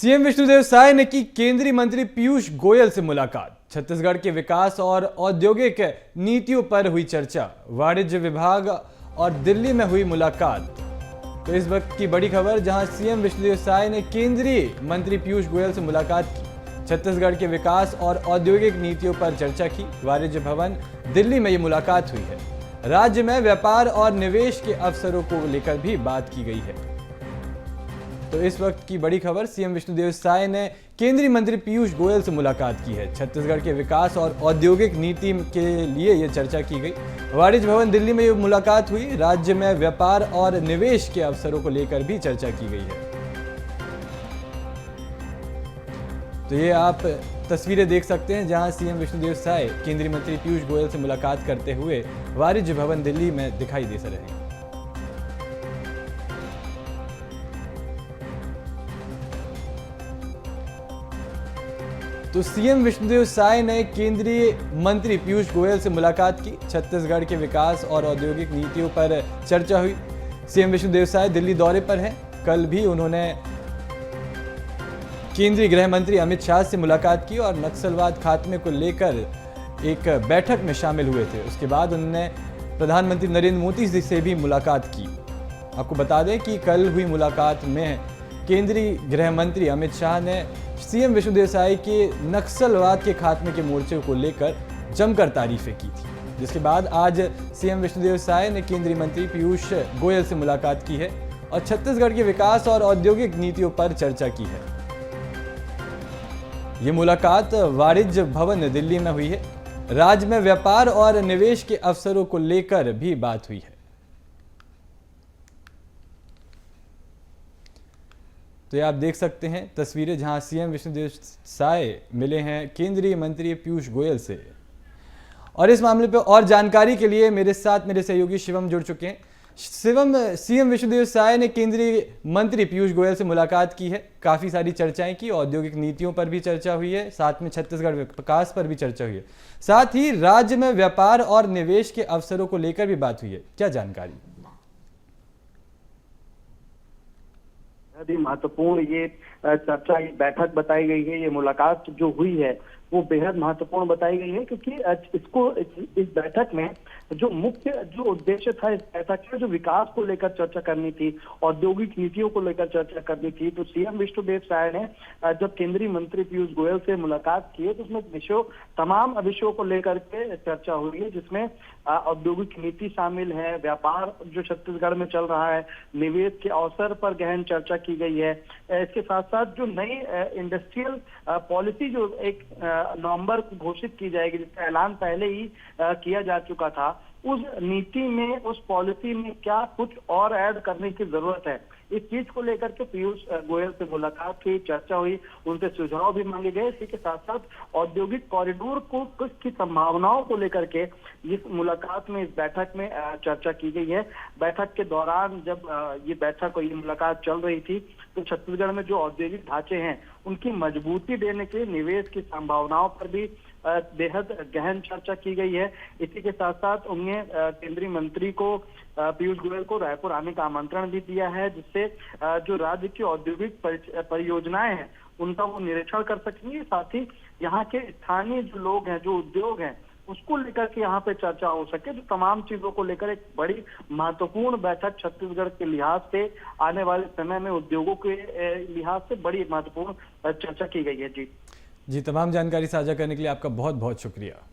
CM Vishnudeo Sai ने की केंद्रीय मंत्री पीयूष गोयल से मुलाकात। छत्तीसगढ़ के विकास और औद्योगिक नीतियों पर हुई चर्चा। वाणिज्य विभाग और दिल्ली में हुई मुलाकात। तो इस वक्त की बड़ी खबर, जहां सीएम विष्णुदेव साय ने केंद्रीय मंत्री पीयूष गोयल से मुलाकात की। छत्तीसगढ़ के विकास और औद्योगिक नीतियों पर चर्चा की। वाणिज्य भवन दिल्ली में ये मुलाकात हुई है। राज्य में व्यापार और निवेश के अवसरों को लेकर भी बात की गई है। तो इस वक्त की बड़ी खबर, सीएम विष्णुदेव साय ने केंद्रीय मंत्री पीयूष गोयल से मुलाकात की है। छत्तीसगढ़ के विकास और औद्योगिक नीति के लिए यह चर्चा की गई। वाणिज्य भवन दिल्ली में ये मुलाकात हुई। राज्य में व्यापार और निवेश के अवसरों को लेकर भी चर्चा की गई है। तो ये आप तस्वीरें देख सकते हैं, जहां सीएम विष्णुदेव साय केंद्रीय मंत्री पीयूष गोयल से मुलाकात करते हुए वाणिज्य भवन दिल्ली में दिखाई दे रहे हैं। तो सीएम विष्णुदेव साय ने केंद्रीय मंत्री पीयूष गोयल से मुलाकात की। छत्तीसगढ़ के विकास और औद्योगिक नीतियों पर चर्चा हुई। सीएम विष्णुदेव साय दिल्ली दौरे पर हैं। कल भी उन्होंने केंद्रीय गृह मंत्री अमित शाह से मुलाकात की और नक्सलवाद खात्मे को लेकर एक बैठक में शामिल हुए थे। उसके बाद उन्होंने प्रधानमंत्री नरेंद्र मोदी से भी मुलाकात की। आपको बता दें कि कल हुई मुलाकात में केंद्रीय गृह मंत्री अमित शाह ने सीएम विष्णुदेव साय के नक्सलवाद के खात्मे के मोर्चे को लेकर जमकर तारीफें की थी। जिसके बाद आज सीएम विष्णुदेव साय ने केंद्रीय मंत्री पीयूष गोयल से मुलाकात की है और छत्तीसगढ़ के विकास और औद्योगिक नीतियों पर चर्चा की है। ये मुलाकात वाणिज्य भवन दिल्ली में हुई है। राज्य में व्यापार और निवेश के अवसरों को लेकर भी बात हुई है। तो ये आप देख सकते हैं तस्वीरें, जहां सीएम विष्णुदेव साय मिले हैं केंद्रीय मंत्री पीयूष गोयल से। और इस मामले पर और जानकारी के लिए मेरे साथ मेरे सहयोगी शिवम जुड़ चुके हैं। शिवम, सीएम विष्णुदेव साय ने केंद्रीय मंत्री पीयूष गोयल से मुलाकात की है। काफी सारी चर्चाएं की, औद्योगिक नीतियों पर भी चर्चा हुई है, साथ में छत्तीसगढ़ विकास पर भी चर्चा हुई है, साथ ही राज्य में व्यापार और निवेश के अवसरों को लेकर भी बात हुई है। क्या जानकारी? बहुत ही महत्वपूर्ण ये चर्चा, ये बैठक बताई गई है। ये मुलाकात जो हुई है वो बेहद महत्वपूर्ण बताई गई है, क्योंकि इस बैठक में जो मुख्य जो उद्देश्य था इस बैठक में, जो विकास को लेकर चर्चा करनी थी, औद्योगिक नीतियों को लेकर चर्चा करनी थी। तो सीएम विष्णुदेव साय ने जब केंद्रीय मंत्री पीयूष गोयल से मुलाकात की है, तो उसमें तमाम विषयों को लेकर के चर्चा हुई है, जिसमें औद्योगिक नीति शामिल है, व्यापार जो छत्तीसगढ़ में चल रहा है, निवेश के अवसर पर गहन चर्चा की गई है। इसके साथ साथ जो नई इंडस्ट्रियल पॉलिसी जो एक नवंबर को घोषित की जाएगी, जिसका ऐलान पहले ही किया जा चुका था, उस नीति में, उस पॉलिसी में क्या कुछ और ऐड करने की जरूरत है, इस चीज को लेकर के पीयूष गोयल से मुलाकात की, चर्चा हुई, उनसे सुझाव भी मांगे गए। इसी के साथ साथ औद्योगिक कॉरिडोर को कुछ की संभावनाओं को लेकर के इस मुलाकात में, इस बैठक में चर्चा की गई है। बैठक के दौरान जब ये मुलाकात चल रही थी, तो छत्तीसगढ़ में जो औद्योगिक ढांचे हैं उनकी मजबूती देने के लिए निवेश की संभावनाओं पर भी बेहद गहन चर्चा की गई है। इसी के साथ साथ उन्हें केंद्रीय मंत्री को, पीयूष गोयल को रायपुर आने का आमंत्रण भी दिया है, जिससे जो राज्य की औद्योगिक परियोजनाएं हैं उनका वो निरीक्षण कर सकेंगे। साथ ही यहाँ के स्थानीय जो लोग हैं, जो उद्योग हैं, उसको लेकर के यहाँ पे चर्चा हो सके। तो तमाम चीजों को लेकर एक बड़ी महत्वपूर्ण बैठक छत्तीसगढ़ के लिहाज से, आने वाले समय में उद्योगों के लिहाज से बड़ी महत्वपूर्ण चर्चा की गई है। जी, तमाम जानकारी साझा करने के लिए आपका बहुत बहुत शुक्रिया।